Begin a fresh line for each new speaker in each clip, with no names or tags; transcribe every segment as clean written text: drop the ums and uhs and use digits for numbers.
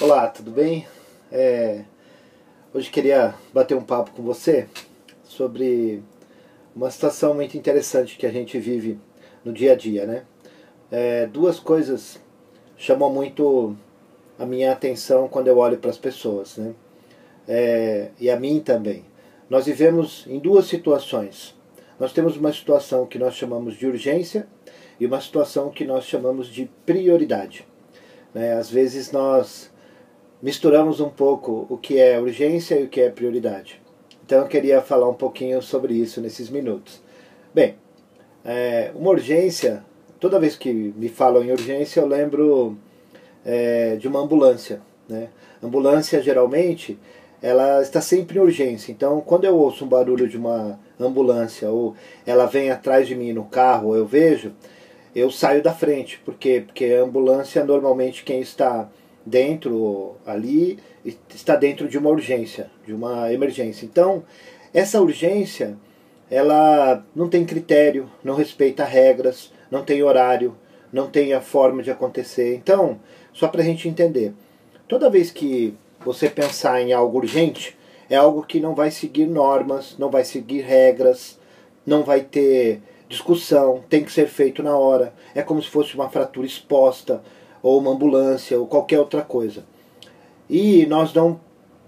Olá, tudo bem? Hoje queria bater um papo com você sobre uma situação muito interessante que a gente vive no dia a dia, né? Duas coisas chamam muito a minha atenção quando eu olho para as pessoas, né? E a mim também. Nós vivemos em duas situações. Nós temos uma situação que nós chamamos de urgência e uma situação que nós chamamos de prioridade. Às vezes nós misturamos um pouco o que é urgência e o que é prioridade. Então eu queria falar um pouquinho sobre isso nesses minutos. Bem, uma urgência, toda vez que me falam em urgência eu lembro de uma ambulância, né? Ambulância geralmente ela está sempre em urgência, então quando eu ouço um barulho de uma ambulância ou ela vem atrás de mim no carro ou eu vejo, eu saio da frente. Por quê? Porque a ambulância normalmente quem está dentro ali está dentro de uma urgência, de uma emergência. Então essa urgência ela não tem critério, não respeita regras, não tem horário, não tem a forma de acontecer. Então, só para a gente entender, toda vez que você pensar em algo urgente, é algo que não vai seguir normas, não vai seguir regras, não vai ter discussão, tem que ser feito na hora. É como se fosse uma fratura exposta, ou uma ambulância, ou qualquer outra coisa. E nós não,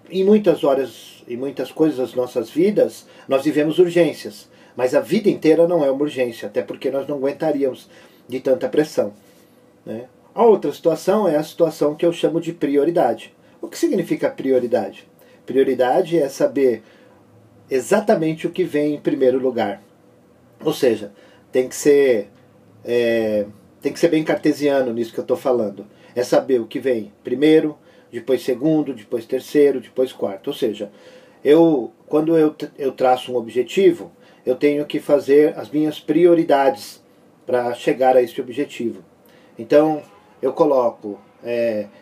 em muitas horas, em muitas coisas das nossas vidas, nós vivemos urgências. Mas a vida inteira não é uma urgência, até porque nós não aguentaríamos de tanta pressão, né? A outra situação é a situação que eu chamo de prioridade. O que significa prioridade? Prioridade é saber exatamente o que vem em primeiro lugar. Ou seja, tem que ser bem cartesiano nisso que eu estou falando. É saber o que vem primeiro, depois segundo, depois terceiro, depois quarto. Ou seja, quando eu traço um objetivo, eu tenho que fazer as minhas prioridades para chegar a esse objetivo. Então, eu coloco,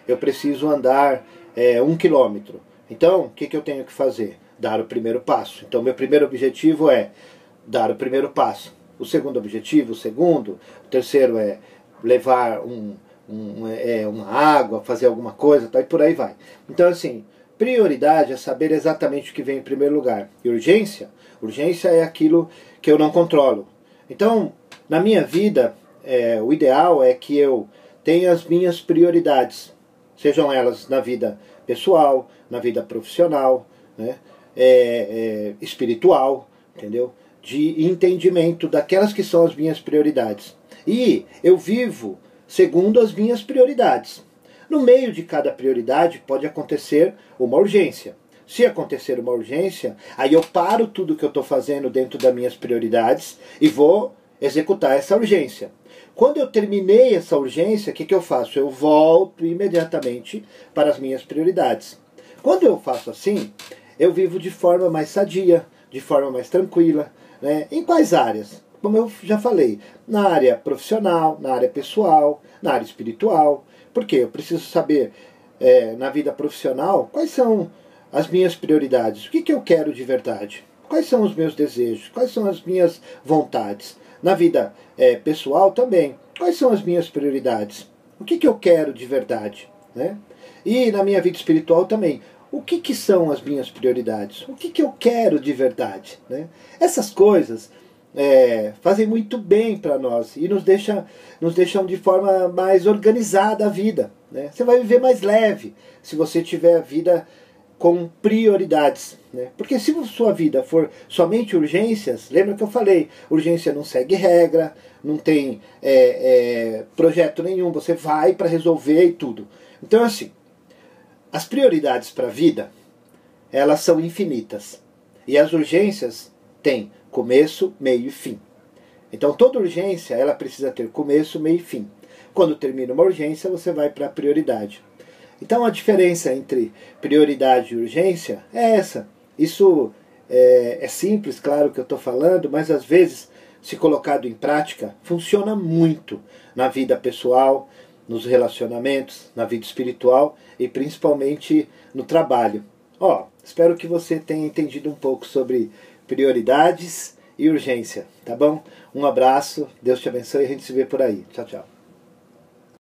eu preciso andar 1 quilômetro. Então, o que eu tenho que fazer? Dar o primeiro passo. Então, meu primeiro objetivo é dar o primeiro passo. O segundo objetivo, o segundo. O terceiro é levar uma água, fazer alguma coisa, tá? E por aí vai. Então, assim, prioridade é saber exatamente o que vem em primeiro lugar. E urgência é aquilo que eu não controlo. Então, na minha vida, o ideal é que eu tenha as minhas prioridades, sejam elas na vida pessoal, na vida profissional, né? Espiritual, entendeu? De entendimento daquelas que são as minhas prioridades. E eu vivo segundo as minhas prioridades. No meio de cada prioridade pode acontecer uma urgência. Se acontecer uma urgência, aí eu paro tudo que eu estou fazendo dentro das minhas prioridades e vou executar essa urgência. Quando eu terminei essa urgência, o que eu faço? Eu volto imediatamente para as minhas prioridades. Quando eu faço assim, eu vivo de forma mais sadia, de forma mais tranquila, né? Em quais áreas? Como eu já falei, na área profissional, na área pessoal, na área espiritual. Por quê? Eu preciso saber, na vida profissional, quais são as minhas prioridades. O que eu quero de verdade? Quais são os meus desejos? Quais são as minhas vontades? Na vida pessoal também. Quais são as minhas prioridades? O que eu quero de verdade, né? E na minha vida espiritual também. O que são as minhas prioridades? O que eu quero de verdade, né? Essas coisas fazem muito bem para nós e nos deixam de forma mais organizada a vida, né? Você vai viver mais leve se você tiver a vida com prioridades, né? Porque se sua vida for somente urgências, lembra que eu falei, urgência não segue regra, não tem projeto nenhum, você vai para resolver e tudo. Então assim, as prioridades para a vida, elas são infinitas. E as urgências têm começo, meio e fim. Então toda urgência, ela precisa ter começo, meio e fim. Quando termina uma urgência, você vai para a prioridade. Então a diferença entre prioridade e urgência é essa. Isso é simples, claro que eu estou falando, mas às vezes, se colocado em prática, funciona muito na vida pessoal, nos relacionamentos, na vida espiritual e principalmente no trabalho. Espero que você tenha entendido um pouco sobre prioridades e urgência, tá bom? Um abraço, Deus te abençoe e a gente se vê por aí. Tchau, tchau.